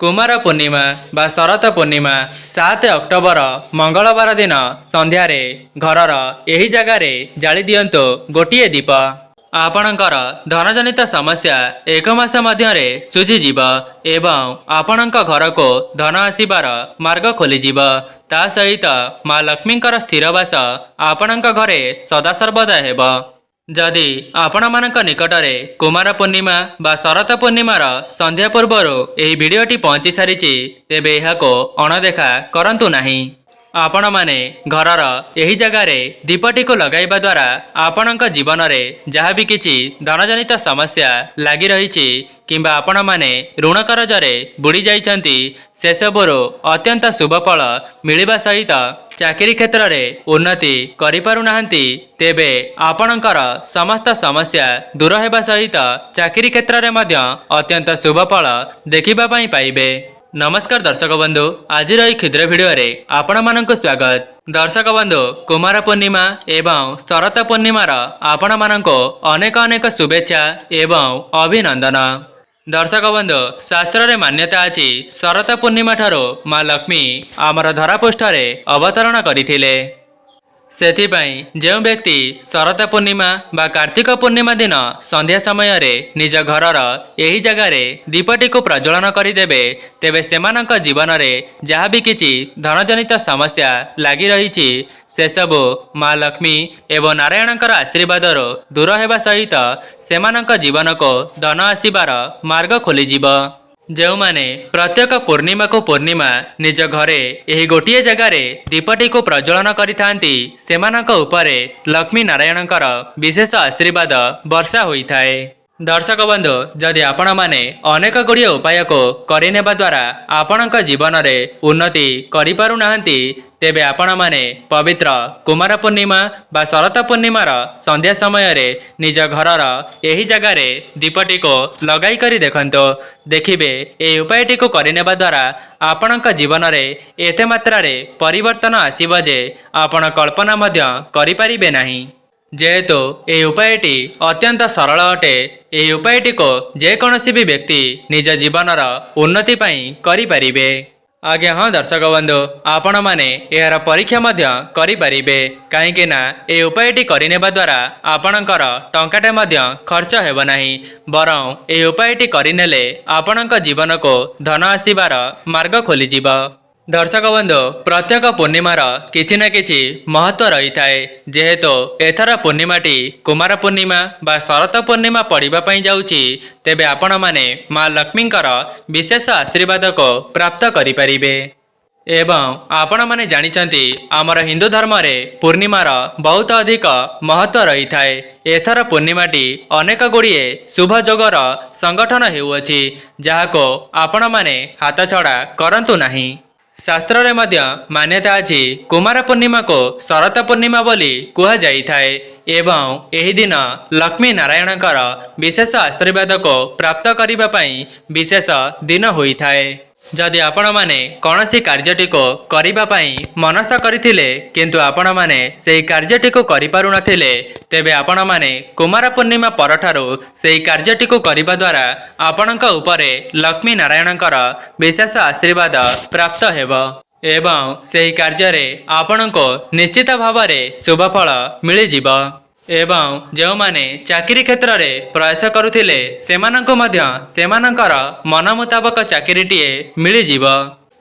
कुमार पूर्णिमा बा शरत पूर्णिमा 7 अक्टोबर मंगलवार दिन संध्यार घरर एही जगार जाली दियंतु गोटिए दीप। आपणकर धनजनित समस्या एक मास मध्य सुझीजीव एवं आपणक घर को धन आसीबार मार्ग खोलीजीव। ता सहित माँ लक्ष्मींकर स्थिरवास आपणक घरे सदासर्वदा हेब। जदि आपण मानक निकटरे कुमार पूर्णिमा बा शरत पूर्णिमार संध्या पूर्वर एही भिडियोटी पहुंची सारी तेबे एहाको अणदेखा करंतु नाही। आपण माने घरर एही जगार दीपटी को लगाइबा द्वारा आपणक जीवन में जहाँ भी किछि धनजनित समस्या लगी रही किंबा आपण माने ऋण करजरे बुड़ी जाइछंती से सबुरु अत्यंत शुभ फल मिलिबा सहित चाकरी क्षेत्र में उन्नति करि पारु नाहंती तेबे आपणकर समस्त समस्या दूर हेबा सहित चाकरी क्षेत्र में मध्य अत्यंत शुभ फल देखिबा पई पाइबे। नमस्कार दर्शक बंधु, आज क्षुद्र भिडियो रे आपण मानक स्वागत। दर्शक बंधु, कुमार पूर्णिमा एवं शरत पूर्णिमार आपण मानक अनेक अनेक शुभेच्छा एवं अभिनंदन। दर्शक बंधु, शास्त्र रे मान्यता अछि शरत पूर्णिमा ठारो माँ लक्ष्मी आमर धरापृष्ठ रे अवतरण करथिले। सेथिपाई जो व्यक्ति शरत पूर्णिमा बा कार्तिक पूर्णिमा दिन संध्या समय रे निज घरर एही जगार दीपटी को प्रज्वलन करदेवे तेबे सेमानक जीवन में जहाँ भी किछि धनजनित समस्या लगी रही से सबु माँ लक्ष्मी एवं नारायणकर आशीर्वाद दूर हेबा सहित सेमानक जीवन को धन आसीबार मार्ग खोलीजीव। जो माने प्रत्येक पूर्णिमा को पूर्णिमा निज घरे एही गोटिए जगार दीपटी को प्रज्वलन करिथांती सेमानक उपरे लक्ष्मी नारायणकर विशेष आशीर्वाद वर्षा होइथाए। दर्शक बंधु, जदि आपण माने अनेक गुड़िए उपाय को करिनेबा द्वारा आपणक जीवन में उन्नति करि पारु नाहंती तेबे आपण माने पवित्र कुमार पूर्णिमा बा शरत पूर्णिमार संध्या समय रे निज घरर एही जगार दीपटी को लगाई करी देखंतो। देखिबे ए उपायटी को करिनेबा द्वारा आपणक जीवन में एते मात्रा रे परिवर्तन आसीबो जे आपण कल्पना मध्य करि पारिबे नाही। जेहेतु ये उपायटी अत्यंत सरल अटे, ये उपायटी को जेकोसी भी व्यक्ति निज जीवनर उन्नति पाई करि परिबे। आज्ञा हाँ दर्शक बंधु, आपण माने यार परीक्षा मध्य करि परिबे काहेकि ना ए उपायटी करिनेबा द्वारा आपणकर टंकाटे मध्य खर्च हेब नाही, बरं ए उपायटी करिनेले आपणक जीवन को धन आसीबार मार्ग खोलीजीव। दर्शक बंधु, प्रत्येक पूर्णिमार किछि न किछि महत्व रही थाए। जेहेतु एथर पूर्णिमाटी कुमार पूर्णिमा बा शरत पूर्णिमा पड़िबा पई जाउछि तेबे आपण माने माँ लक्ष्मींकर विशेष आशीर्वाद को प्राप्त करि परिबे। एवं आपण माने जानिचंती आमर हिंदू धर्म रे पूर्णिमार बहुत अधिक महत्व रही थाए। एथर पूर्णिमाटी अनेक गुड़िए शुभ जोगर संगठन हेउअछि जाहाको आपण माने हाथ छड़ा करंतु नाही। शास्त्र रे मध्य मान्यता अछि कुमार पूर्णिमा को शरत पूर्णिमा बोली कुहा जाई थाए एवं एही दिन लक्ष्मी नारायणकर विशेष आशीर्वाद को प्राप्त करिबा पई विशेष दिन होई थाए। जदि आपण माने कौनसी कार्यटी को करिबा पई मनस्थ करिथिले किंतु आपण माने सेही कार्यटी को करि पारु नथिले तेबे आपण माने कुमार पूर्णिमा परठारु सेही कार्यटी को करिबा द्वारा आपणक उपरे लक्ष्मी नारायणकर विशेष आशीर्वाद प्राप्त हेबो एवं सेही कार्य रे आपणको निश्चित भाव में शुभ फल मिलि जिवो। एवं जो माने चाकरी क्षेत्र में प्रयास करुथिले सेमानंको मध्य सेमानंकर मन मुताबक चाकरीटीए मिलि जिवो।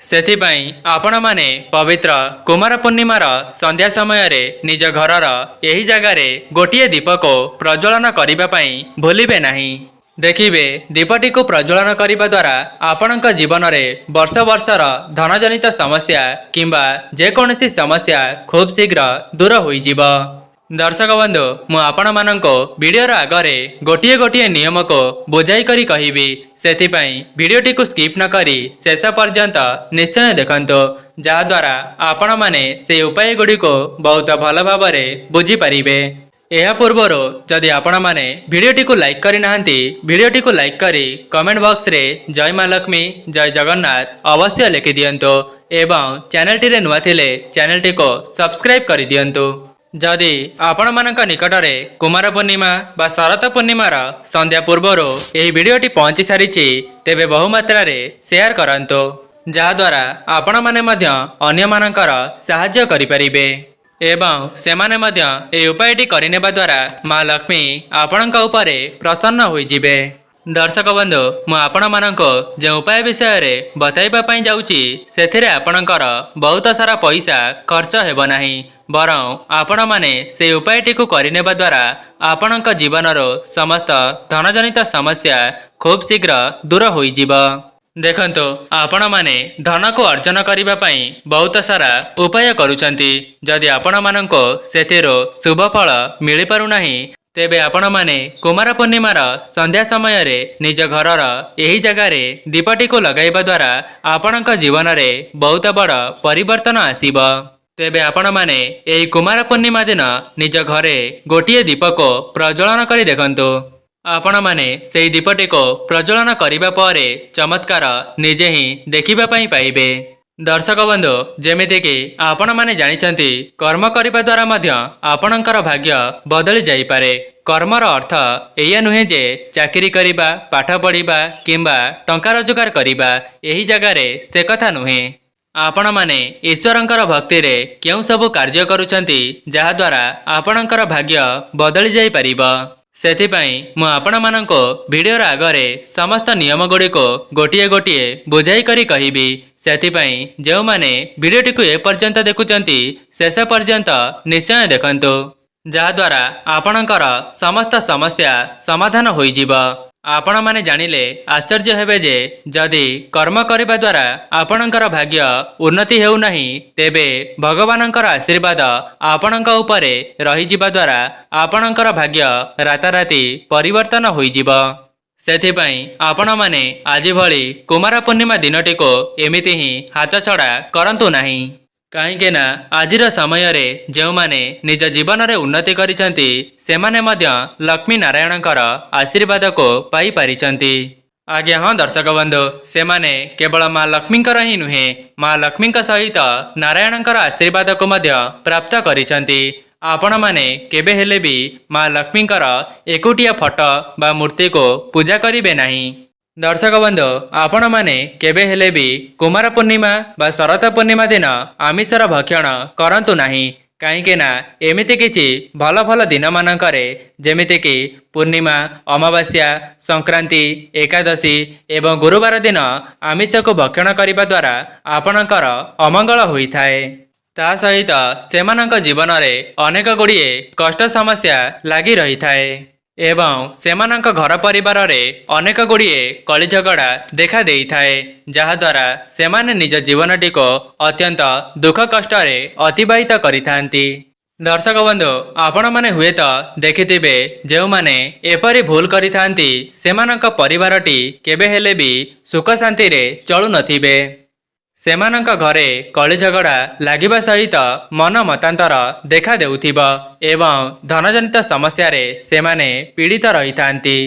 सेथिपाई आपण माने पवित्र कुमार पूर्णिमार संध्या समय रे निज घरर एही जगार गोटिए दीप को प्रज्वलन करिबा पई भूलिबे नाही। देखिबे दीपटी को प्रज्वलन करिबा द्वारा आपणक जीवन में वर्ष वर्षर धनजनित समस्या किंबा जेकोसी समस्या खूब शीघ्र दूर होई जिवो। दर्शक बंधु, मु आपण मानको वीडियोर आगरे गोटिए गोटिए नियम को बुझाई करी कहिबी, सेथिपाई वीडियोटी को स्किप न करी शेष पर्यंत निश्चय देखंतो जहाद्वारा आपण माने से उपाय गुडी को बहुत भल भाव में बुझी पारिबे। एहा पूर्वर जदि आपण माने वीडियोटी को लाइक करि नाहंती वीडियोटी को लाइक करी कमेंट बॉक्स रे जय माँ लक्ष्मी जय जगन्नाथ अवश्य लिखि दियंतो एवं चैनल टी रे नुआ थिले चैनल टी को सब्सक्राइब करि दियंतो। जदि आपण मानक निकटरे कुमार पूर्णिमा बा शरत पूर्णिमार संध्या पूर्वर यह वीडियोटी पहुंची सारी तेबे बहुमात्रा शेयर करंतु जहाद्वारा आपण माने मध्य अन्य मानकर साहाय्य करिपारिबे एवं सेमाने मध्य ए उपायटी करिनेबा द्वारा माँ लक्ष्मी आपणक उपरे प्रसन्न होइजिबे। दर्शक बंधु मु आपण मानको जे उपाय विषय रे बताइबा पई जाउची सेथिरे आपणकर बहुत सारा पैसा खर्च हेबो नाही बरं आपण माने से उपायटी को करिनेबा द्वारा आपणक जीवनर समस्त धनजनित समस्या खूब शीघ्र दूर होइजिब। देखंतु आपण माने धन को अर्जन करिबा पई बहुत सारा उपाय करूचंती जदि आपण माननको सेथिरो शुभ फल मिली पारु नाही तेबे आपण माने कुमार पूर्णिमार संध्या समय रे निज घरर एही जगह रे दीपटी को लगाइबा द्वारा आपणक जीवन रे बहुत बड़ परिवर्तन आसीब। तेबे आपण माने एही कुमार पूर्णिमा दिन निज घरे गोटिए दीप को प्रज्वलन करी देखंतु आपण माने सेही दीपटी को प्रज्वलन करिबा परे चमत्कार निजे ही देखिबा पई पाइबे। दर्शक बंधु जेमिति कि आपण माने जानिचंती कर्म करिबा द्वारा मध्य आपणकर भाग्य बदली जाई पारे। कर्मर अर्थ एया नुहे जे चाकरी करिबा पाठ पढ़िबा किंबा टंका रोजगार करिबा एही जगह रे से कथा नुहे। आपण माने ईश्वरंकर भक्ति रे केउ सब कार्य करूचंती जहा द्वारा आपणकर भाग्य बदली जाई परिबा। सेथिपाई मु आपण माननको वीडियोर आगरे समस्त नियम गुडी को गोटिए गोटिए बुझाई करी कहिबी। सेथिपाई जेउ माने वीडियोटी को ए पर्यंत देखुचंती शेष पर्यंत निश्चय देखंतु जहा द्वारा आपणकर समस्त समस्या समाधान होइजिब। आपण माने जानिले आश्चर्य हेबे जे जदि कर्म करिबा द्वारा आपणकर भाग्य उन्नति हेउ नाही तेबे भगवानकर आशीर्वाद आपणक उपरे रही जिबा द्वारा आपणकर भाग्य राताराती परिवर्तन होइजिब। सेथिपाई आपण माने आज भली कुमार पूर्णिमा दिनटी को एमिति ही हाथ छड़ा करंतु नाही कहीं ना आजिर समय रे जेउ माने निज जीवन रे उन्नति करिसंती सेमाने मध्य लक्ष्मी नारायणकर आशीर्वाद को पाई पारिचंती। आज्ञा हाँ दर्शक बंधु सेमाने केवल माँ लक्ष्मींकर ही नुहे माँ लक्ष्मींक सहित नारायणकर आशीर्वाद को मध्य प्राप्त करिसंती। आपण माने केबे हेले भी माँ लक्ष्मींकर एकुटिया फोटो बा मूर्ति को पूजा करिबे नाही। दर्शक बंधु आपण माने केबे हेले भी कुमार पूर्णिमा बा शरत पूर्णिमा दिन आमिषर भक्षण करंतु नाही कहीं ना एमिति किछि भल भल दिन मानकरे जेमिति कि पूर्णिमा अमावास्या संक्रांति एकादशी एवं गुरुवार दिन आमिष को भक्षण करने द्वारा आपणकर अमंगल होइथाए। ता सहित सेमानक जीवन रे अनेक गुड़िए कष्ट समस्या लागी रही थाए एवं सेमानक घर परिवार रे अनेक गुड़िए कली झगड़ा देखा देई थाए जहाद्वारा सेमाने निज जीवनटी को अत्यंत दुख कष्ट रे अतिबाहित करिथांती। दर्शक बंधु आपण माने हुए तो देखिथिबे जेउ माने एपरि भूल करिथांती सेमानक परिवारटी केबे हेले भी सुख शांति रे चलु नथिबे। सेमानक घरे कली झगड़ा लागिबा सहित मन मतांतर देखा देउथिबा एवं धनजनित समस्या रे सेमाने पीड़ित रही थांती।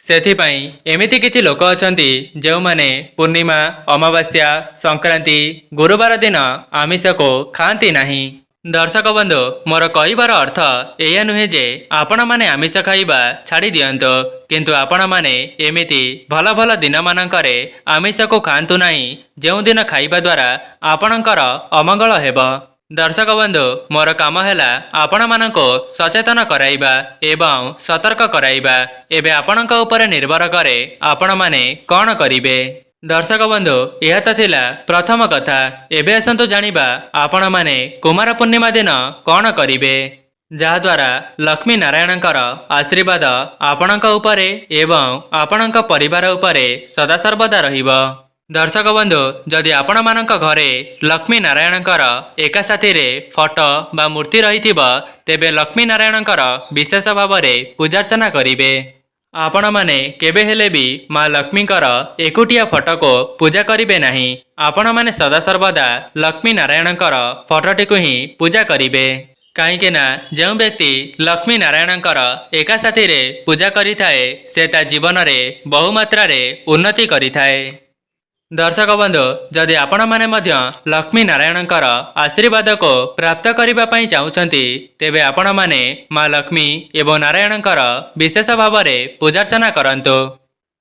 सेथिपाई एमिति किछि लोक अछंती जेउ माने पूर्णिमा अमावास्या संक्रांति गुरुवार दिन आमिष को खांती नाही। दर्शक बंधु मोर कहिबार अर्थ एया नुहे जे आपण माने आमिष खाइबा छाड़ी दियंतो किंतु आपण माने एमिति भल भल दिन मानकरे आमिष को खांतु नाही जेउ दिन खाइबा द्वारा आपणकर अमंगल हेब। दर्शक बंधु मोर काम हैला आपण मानको सचेतन कराइबा एवं सतर्क कराइबा एबे आपणक ऊपर निर्भर करे आपण माने कोन करिवे। दर्शक बंधु यह तो थिला प्रथम कथा एबे आसंतु जानिबा आपण माने कुमार पूर्णिमा दिन कोन करिवे जहाद्वारा लक्ष्मी नारायणकर आशीर्वाद आपणक उपरे एवं आपणक परिवार उपरे सदा सर्वदा रहिब। दर्शक बंधु जदि आपण मानक घरे लक्ष्मी नारायणकर एका साथी रे फोटो बा मूर्ति रहिथिब तेबे लक्ष्मी नारायणकर विशेष भाव रे पूजार्चना करिवे। आपण माने केबे हेले भी माँ लक्ष्मींकर एकुटिया फोटो को पूजा करिवे नाही आपण माने सदा सर्वदा लक्ष्मी नारायणकर फोटोटी को ही पूजा करिवे कहीं ना जो व्यक्ति लक्ष्मी नारायणकर एका साथी रे पूजा करिथाए से ता जीवन रे बहुमात्रा रे उन्नति करिथाए। दर्शक बंधु जदि आपण माने मध्य लक्ष्मी नारायणकर आशीर्वाद को प्राप्त करने पाई चाहूछंती तेबे आपण माने मां लक्ष्मी एवं नारायणकर विशेष भाव में पूजार्चना करंतु।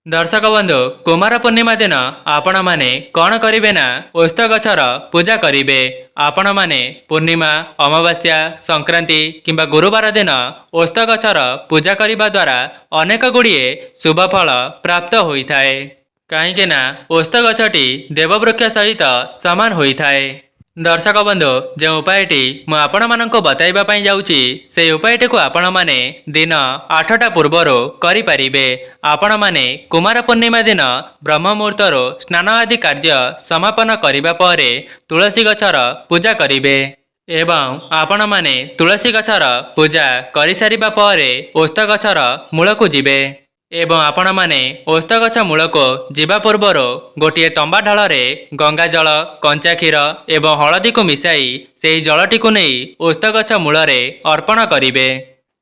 दर्शक बंधु कुमार पूर्णिमा दिन आपण माने कौन करिवे ना ओस्त गछर पूजा करिवे। आपण माने पूर्णिमा अमावास्या संक्रांति किंबा गुरुवार दिन ओस्त गछर पूजा करिबा द्वारा अनेक गुड़िए शुभ फल प्राप्त होइथाए। कहीं ना ओस्त गछटी देववृक्ष सहित सामान होइथाए। दर्शक बंधु जो उपायटी मु आपण माननको बताइबा पई जाउची से उपायटी को आपण माने दिन 8टा पूर्वर करि परिबे। आपण माने कुमार पूर्णिमा दिन ब्रह्म मुहूर्तरो स्नान आदि कार्य समापन करिबा परे तुलसी गछर पूजा करिबे एवं आपण माने तुलसी गछर पूजा करि सारिबा परे ओस्त गछर मूलकु जिबे एवं आपण माने ओस्त गछ मूल को जीवा पूर्वर गोटे तंबा ढाल गंगा जल कंचा क्षीर एवं हलदी को मिसाई से जलटी को नहीं ओस्त गछ मूल अर्पण करिवे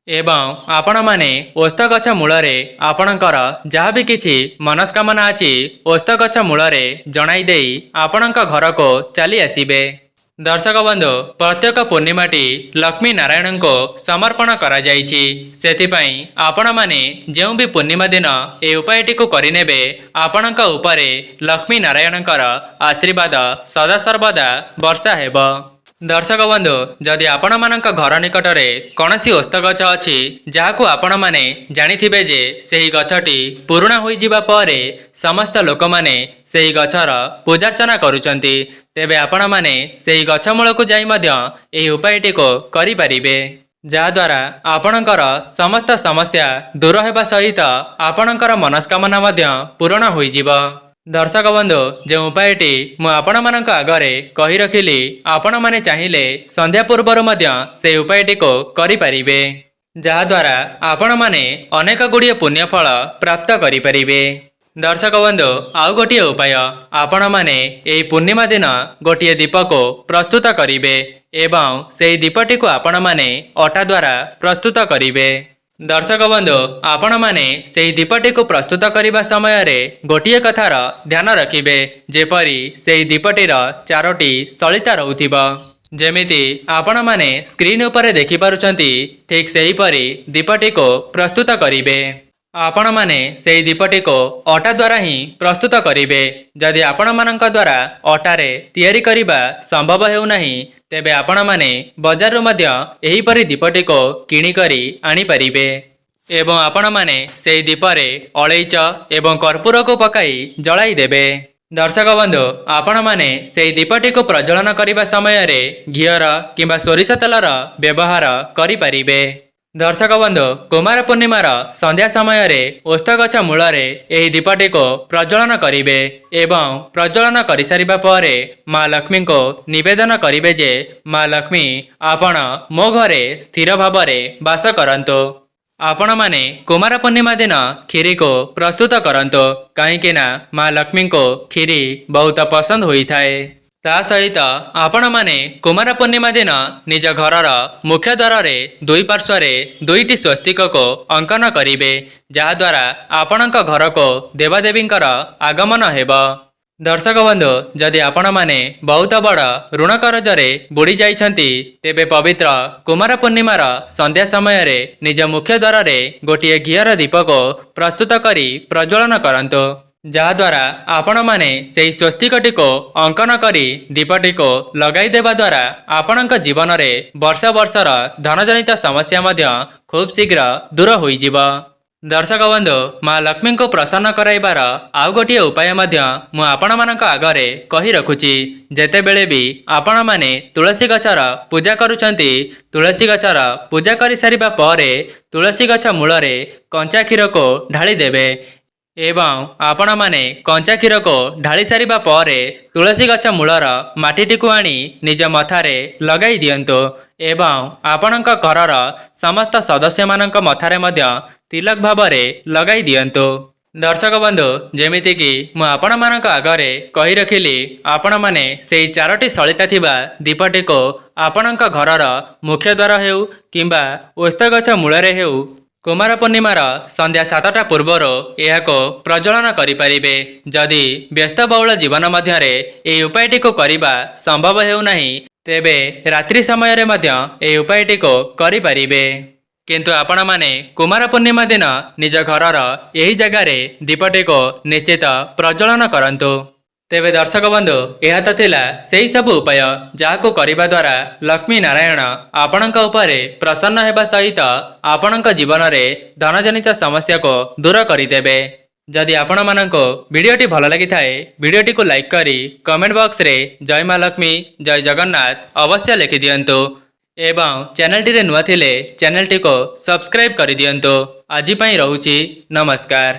एवं आपण माने ओस्त गछ मूल आपणकर जहाँ भी किछि मनस्कामना अछि ओस्त गछ मूल जणाई देई आपणक घर को चली आसिबे। दर्शक बंधु प्रत्येक पूर्णिमाटी लक्ष्मी नारायण को समर्पण करा जाइछि। सेथिपाई आपण माने जो भी पूर्णिमा दिन ए उपायटी को करिनेबे आपणक उपरे लक्ष्मी नारायणकर आशीर्वाद सदा सर्वदा वर्षा हेबो। दर्शक बंधु जदि आपण मानक घर निकटरे कौनसी ओस्त गछ अछि जाहाकु आपण माने जानिथिबे जे सेही गछटी पुराणा होई जिबा परे समस्त लोक माने सेही गछर पूजार्चना करूचंती तेबे आपण माने सेही गछ मूलकु जाई मध्य एही उपायटी को करि परिबे जा द्वारा आपणकर समस्त समस्या दूर हेबा सहित आपणकर मनस्कामना मध्य पूर्ण होई जिवो। दर्शक बंधु जो उपायटी मु आपण मानक आगरे कहि रखिली आपण माने चाहिए संध्या पूर्वर मध्य से उपायटी को करि परिबे जा द्वारा आपण माने अनेक गुड़िए पुण्य फल प्राप्त करि परिबे। दर्शक बंधु आउ गोटे उपाय आपण माने एही पूर्णिमा दिन गोटे दीप को प्रस्तुत करिवे एवं सेही दीपटी को आपण माने अटा द्वारा प्रस्तुत करिवे। दर्शक बंधु आपण माने सेही दीपटी को प्रस्तुत करने समय रे गोटे कथार ध्यान रखिबे जेपरी सेही दीपटीर 4टी सलिता रहउथिबो जेमिति आपण माने स्क्रीन उपरे देखि पारुचंती ठीक सेही परी दीपटी को प्रस्तुत करिवे। आपण माने सेही दीपटी को अटा द्वारा ही प्रस्तुत करिवे। जदि आपण मानक द्वारा अटारे तैयारी करिबा संभव हेउ नाही तेबे आपण माने बाजार मध्य एही परी दीपटी को किणी करी आनी परिबे एवं आपण माने सेही दीपरे अलैच एवं कर्पूर को पकाई जलाई देबे। दर्शक बंधु आपण माने सेही दीपटी को प्रज्वलन करिबा समय रे घियर किंबा सोरिष तेलर व्यवहार करि परिबे। दर्शक बंधु कुमार पूर्णिमार संध्या समय रे ओस्त गछ मूल एही दीपटी को प्रज्वलन करिवे एवं प्रज्वलन करि सारिबा परे मां लक्ष्मी को निवेदन करिवे जे मां लक्ष्मी आपण मो घरे स्थिर भाव में वास करंतु। आपण माने कुमार पूर्णिमा दिन खीरी को प्रस्तुत करंतु कहीं ना मां लक्ष्मी को खीरी बहुत पसंद होई थाए। ता सहित आपण माने कुमार पूर्णिमा दिन निज घरर मुख्य द्वार रे दुई पार्श्वरे 2टी स्वस्तिक को अंकन करिवे जहा द्वारा आपणक घर को देवदेवींकर आगमन हेबो। दर्शक बंधु जदि आपण माने बहुत बड़ ऋण करजरे बुड़ी जाइछंती तेबे पवित्र कुमार पूर्णिमार संध्या समय रे निज मुख्य द्वार रे गोटे घियर दीप को प्रस्तुत करी प्रज्वलन करंतु जहा द्वारा आपण माने सेही स्वस्तिकटी को अंकन करी दीपटी को लगाई देवा द्वारा आपणक जीवन रे वर्ष वर्षर धनजनित समस्या मध्य खूब शीघ्र दूर होई जिवो। दर्शक बंधु मां लक्ष्मी को प्रसन्न कराइबार आउ गोटे उपाय मध्य मु आपण मानक आगरे कहि रखुची। जेते बेले भी आपण माने तुलसी गछर पूजा करूचंती तुलसी गछर पूजा करि सारिबा परे तुलसी गछ मूलरे कंचा क्षीर को ढाली देबे एवं आपण माने कंचा क्षीर को ढाली सारिबा परे तुलसी गछ मूलर माटीटी को आनी निज मथारे लगाई दियंतु एवं आपणक घरर समस्त सदस्य मानक मथारे मध्य तिलक भावरे लगाई दियंतु। दर्शक बंधु जेमिति कि मु आपण मानक आगरे कहि रखिली आपण माने सेही 4टी सलिता थिबा दीपटी को आपणक घरर मुख्य द्वार हेउ किंबा ओस्त गछ मूलरे हेउ କୁମାର ପୂର୍ଣ୍ଣିମାର ସନ୍ଧ୍ୟା 7ଟା ପୂର୍ବରୁ ଏହାକୁ ପ୍ରଜ୍ୱଳନ କରିପାରିବେ। ଯଦି ବ୍ୟସ୍ତବହୁଳ ଜୀବନ ମଧ୍ୟରେ ଏହି ଉପାୟଟିକୁ କରିବା ସମ୍ଭବ ହେଉନାହିଁ, ତେବେ ରାତ୍ରି ସମୟରେ ମଧ୍ୟ ଏହି ଉପାୟଟିକୁ କରିପାରିବେ। କିନ୍ତୁ ଆପଣମାନେ କୁମାର ପୂର୍ଣ୍ଣିମା ଦିନ ନିଜ ଘରର ଏହି ଜାଗାରେ ଦୀପଟିକୁ ନିଶ୍ଚିତ ପ୍ରଜ୍ୱଳନ କରନ୍ତୁ। ତେବେ ଦର୍ଶକ ବନ୍ଧୁ, ଏହା ତ ଥିଲା ସେହି ସବୁ ଉପାୟ ଯାହାକୁ କରିବା ଦ୍ୱାରା ଲକ୍ଷ୍ମୀ ନାରାୟଣ ଆପଣଙ୍କ ଉପରେ ପ୍ରସନ୍ନ ହେବା ସହିତ ଆପଣଙ୍କ ଜୀବନରେ ଧନଜନିତ ସମସ୍ୟାକୁ ଦୂର କରିଦେବେ। ଯଦି ଆପଣମାନଙ୍କୁ ଭିଡ଼ିଓଟି ଭଲ ଲାଗିଥାଏ, ଭିଡ଼ିଓଟିକୁ ଲାଇକ୍ କରି କମେଣ୍ଟ ବକ୍ସରେ ଜୟ ମା ଲକ୍ଷ୍ମୀ, ଜୟ ଜଗନ୍ନାଥ ଅବଶ୍ୟ ଲେଖିଦିଅନ୍ତୁ ଏବଂ ଚ୍ୟାନେଲଟିରେ ନୂଆ ଥିଲେ ଚ୍ୟାନେଲଟିକୁ ସବସ୍କ୍ରାଇବ୍ କରିଦିଅନ୍ତୁ। ଆଜି ପାଇଁ ରହୁଛି, ନମସ୍କାର।